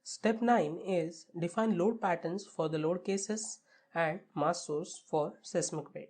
Step 9 is define load patterns for the load cases and mass source for seismic bed.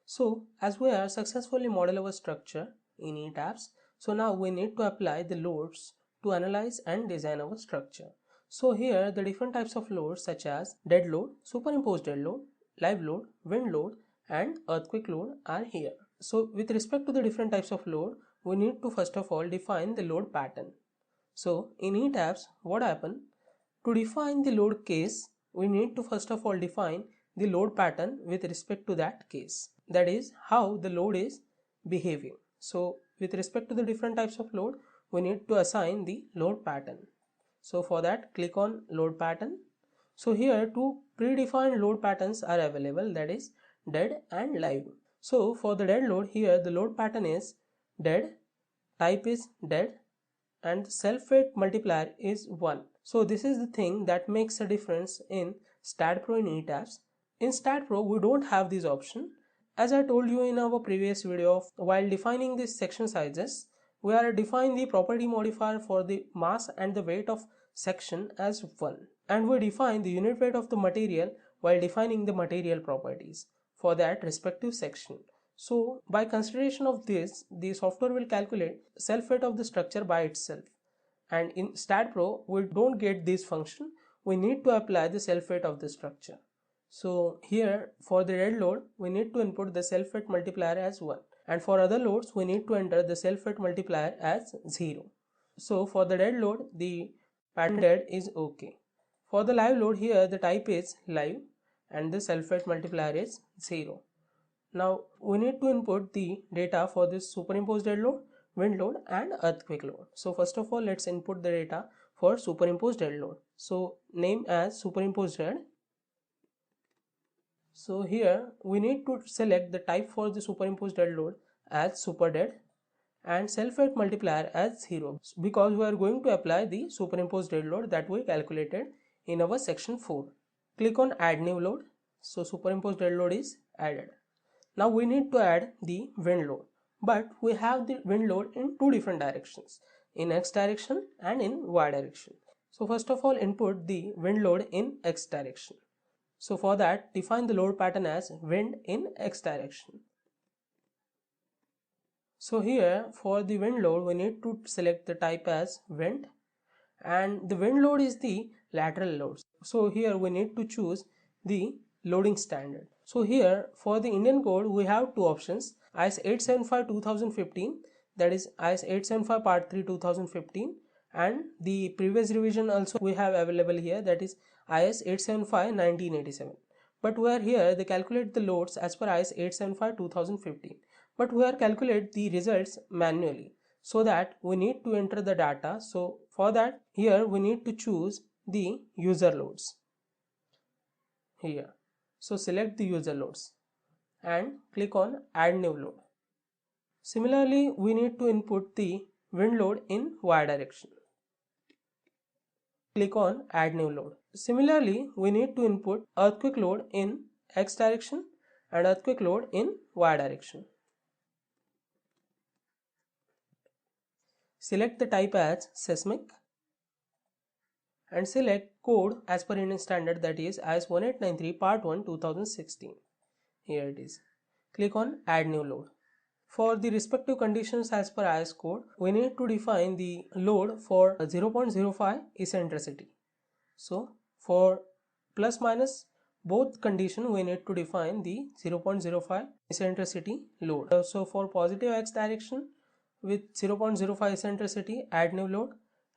So as we have successfully modeled our structure in ETABS, so now we need to apply the loads to analyze and design our structure. So here the different types of loads such as dead load, superimposed dead load, live load, wind load and earthquake load are here. So with respect to the different types of load, we need to first of all define the load pattern. So in ETABS, what happened? To define the load case, we need to first of all define the load pattern with respect to that case. That is how the load is behaving. So with respect to the different types of load, we need to assign the load pattern. So for that, click on load pattern. So here two predefined load patterns are available, that is dead and live. So for the dead load, here the load pattern is dead, type is dead, and the self-weight multiplier is 1. So this is the thing that makes a difference in StatPro and ETABS. In StatPro, we don't have this option. As I told you in our previous video, while defining these section sizes, we are defining the property modifier for the mass and the weight of section as 1. And we define the unit weight of the material while defining the material properties for that respective section. So by consideration of this, the software will calculate self-weight of the structure by itself. And in StatPro, we don't get this function. We need to apply the self-weight of the structure. So here for the dead load, we need to input the self-weight multiplier as 1. And for other loads, we need to enter the self-weight multiplier as 0. So for the dead load, the pattern dead is okay. For the live load, here the type is live and the self-weight multiplier is 0. Now we need to input the data for this superimposed dead load, wind load and earthquake load. So first of all, let's input the data for superimposed dead load. So name as superimposed dead. So here we need to select the type for the superimposed dead load as super dead and self-weight multiplier as 0 because we are going to apply the superimposed dead load that we calculated in our section 4. Click on add new load. So superimposed dead load is added. Now we need to add the wind load, but we have the wind load in two different directions, in x direction and in y direction. So first of all, input the wind load in x direction. So for that, define the load pattern as wind in x direction. So here for the wind load, we need to select the type as wind, and the wind load is the lateral load. So here we need to choose the loading standard. So here for the Indian code, we have two options, IS 875-2015, that is IS 875 part 3 2015, and the previous revision also we have available here, that is IS 875-1987. But we are here, they calculate the loads as per IS 875-2015. But we are calculate the results manually, so that we need to enter the data. So for that, here we need to choose the user loads here. So select the user loads and click on add new load. Similarly, we need to input the wind load in y direction. Click on add new load. Similarly, we need to input earthquake load in x direction and earthquake load in y direction. Select the type as seismic and select code as per Indian standard, that is IS 1893 part 1 2016. Here it is. Click on add new load. For the respective conditions as per IS code, we need to define the load for 0.05 eccentricity. So for plus minus both condition, we need to define the 0.05 eccentricity load. So for positive x direction with 0.05 eccentricity, add new load,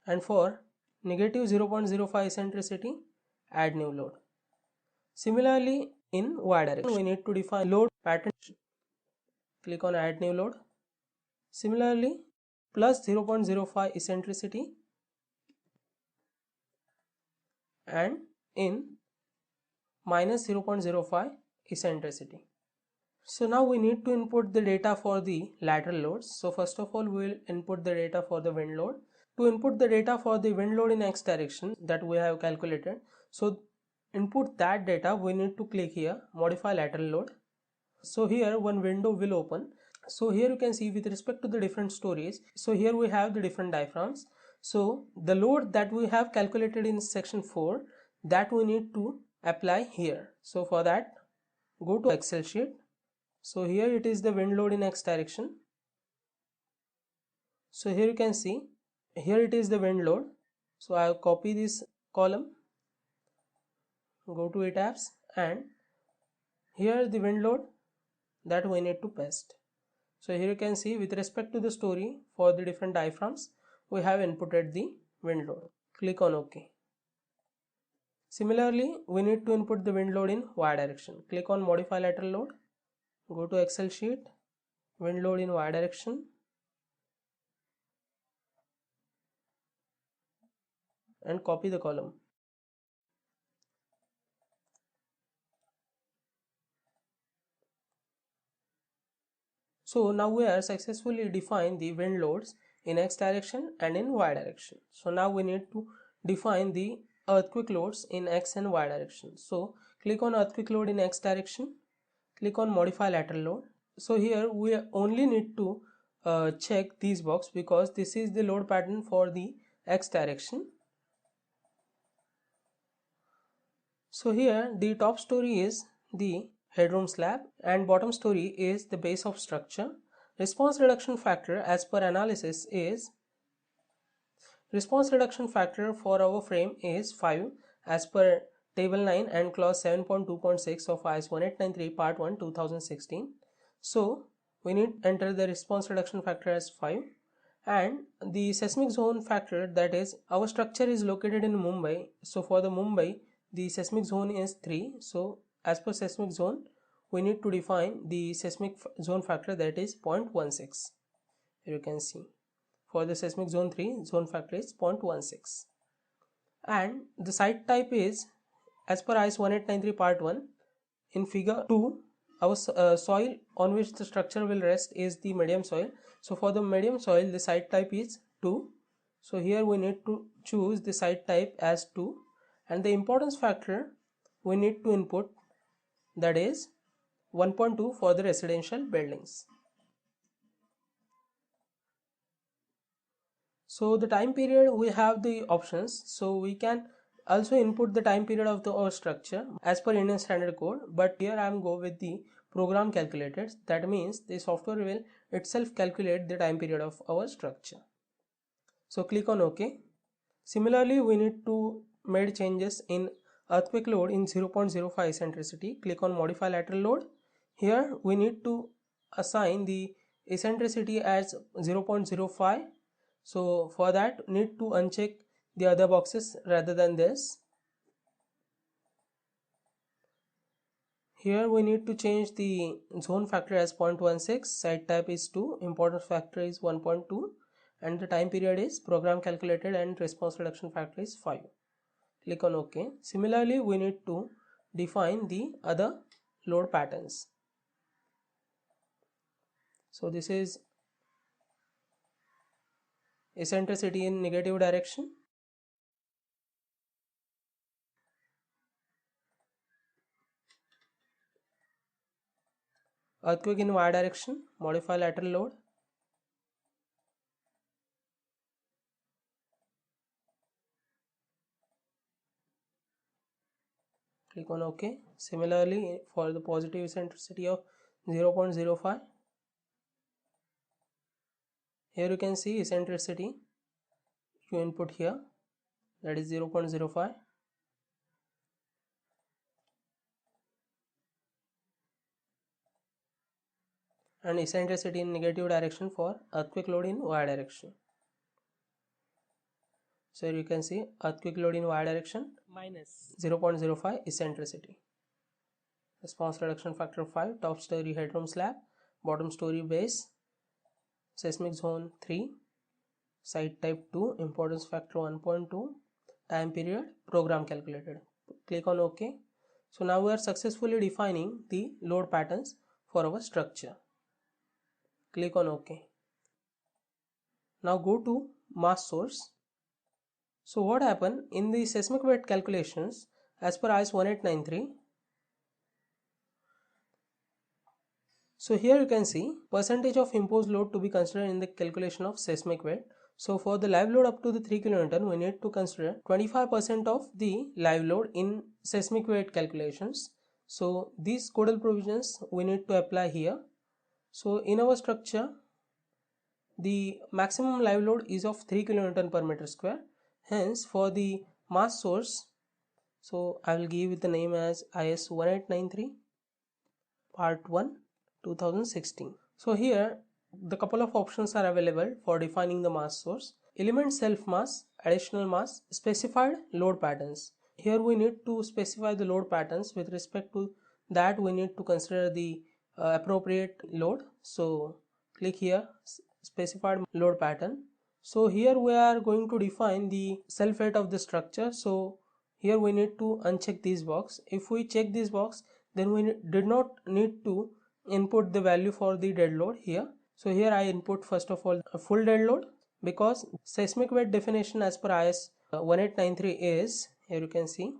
and for negative 0.05 eccentricity, add new load. Similarly, in y direction, we need to define load pattern. Click on add new load. Similarly, plus 0.05 eccentricity and in minus 0.05 eccentricity. So now we need to input the data for the lateral loads. So first of all, we will input the data for the wind load. To input the data for the wind load in x direction that we have calculated, so input that data, we need to click here modify lateral load. So here one window will open. So here you can see with respect to the different stories, so here we have the different diaphragms. So the load that we have calculated in section 4, that we need to apply here. So for that, go to Excel sheet. So here it is the wind load in X direction. So here you can see, here it is the wind load. So I will copy this column, go to ETABS, and here the wind load that we need to paste. So here you can see, with respect to the Storey, for the different diaphragms, we have inputted the wind load. Click on OK. Similarly, we need to input the wind load in Y direction. Click on modify lateral load, go to Excel sheet, wind load in Y direction, and copy the column. So now we are successfully defined the wind loads in X direction and in Y direction. So now we need to define the earthquake loads in X and Y direction. So click on earthquake load in X direction, click on modify lateral load. So here we only need to check these box because this is the load pattern for the X direction. So here the top story is the headroom slab and bottom story is the base of structure. Response reduction factor as per analysis is, response reduction factor for our frame is 5 as per table 9 and clause 7.2.6 of IS 1893 part 1 2016. So we need to enter the response reduction factor as 5, and the seismic zone factor, that is our structure is located in Mumbai. So for the Mumbai, the seismic zone is 3. So as per seismic zone, we need to define the seismic zone factor, that is 0.16. Here you can see, for the seismic zone 3, zone factor is 0.16. And the site type is, as per IS 1893 part 1, in figure 2, our soil on which the structure will rest is the medium soil. So for the medium soil, the site type is 2. So here we need to choose the site type as 2, and the importance factor we need to input, that is 1.2 for the residential buildings. So the time period, we have the options. So we can also input the time period of our structure as per Indian Standard Code, but here I am go with the program calculated. That means the software will itself calculate the time period of our structure. So click on OK. Similarly, we need to make changes in earthquake load in 0.05 eccentricity. Click on modify lateral load. Here we need to assign the eccentricity as 0.05. So for that, need to uncheck the other boxes rather than this. Here we need to change the zone factor as 0.16, site type is 2, importance factor is 1.2, and the time period is program calculated, and response reduction factor is 5. Click on OK. Similarly, we need to define the other load patterns. So this is eccentricity in negative direction, earthquake in Y direction, modify lateral load, click on OK. Similarly, for the positive eccentricity of 0.05, here you can see eccentricity, you input here, that is 0.05. and eccentricity in negative direction for earthquake load in Y direction. So here you can see earthquake load in Y direction minus 0.05 eccentricity. Response reduction factor 5, top story headroom slab, bottom story base, seismic zone 3, site type 2, importance factor 1.2, time period, program calculated. Click on OK. So now we are successfully defining the load patterns for our structure. Click on OK. Now go to mass source. So what happened in the seismic weight calculations as per IS 1893? So here you can see percentage of imposed load to be considered in the calculation of seismic weight. So for the live load up to the 3 kN, we need to consider 25% of the live load in seismic weight calculations. So these codal provisions we need to apply here. So in our structure, the maximum live load is of 3 kN per meter square. Hence for the mass source, so I will give it the name as IS 1893 part 1 2016. So here the couple of options are available for defining the mass source: element self mass, additional mass, specified load patterns. Here we need to specify the load patterns. With respect to that, we need to consider the appropriate load. So click here, specified load pattern. So here we are going to define the self weight of the structure. So here we need to uncheck this box. If we check this box, then we did not need to input the value for the dead load here. So here I input first of all a full dead load, because seismic weight definition as per IS 1893 is, here you can see,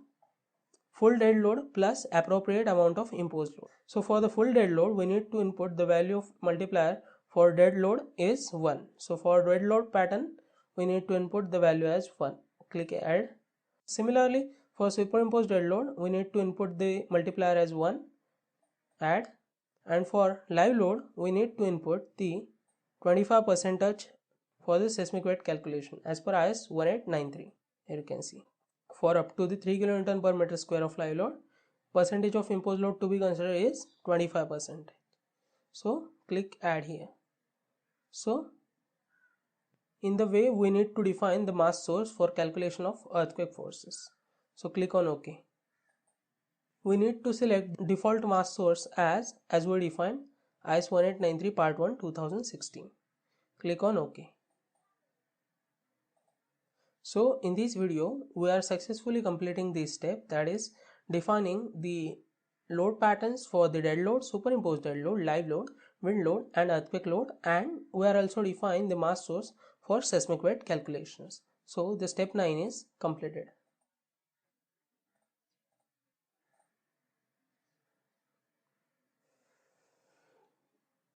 full dead load plus appropriate amount of imposed load. So for the full dead load, we need to input the value of multiplier for dead load is 1. So for dead load pattern, we need to input the value as 1. Click add. Similarly, for superimposed dead load, we need to input the multiplier as 1, add. And for live load, we need to input the 25% for the seismic weight calculation as per IS 1893. Here you can see, for up to the 3 kN per meter square of live load, percentage of imposed load to be considered is 25%. So click add here. So in the way we need to define the mass source for calculation of earthquake forces. So click on OK. We need to select default mass source as we defined IS 1893 part 1 2016. Click on OK. So in this video, we are successfully completing this step, that is defining the load patterns for the dead load, superimposed dead load, live load, wind load and earthquake load, and we are also defining the mass source for seismic weight calculations. So the step 9 is completed.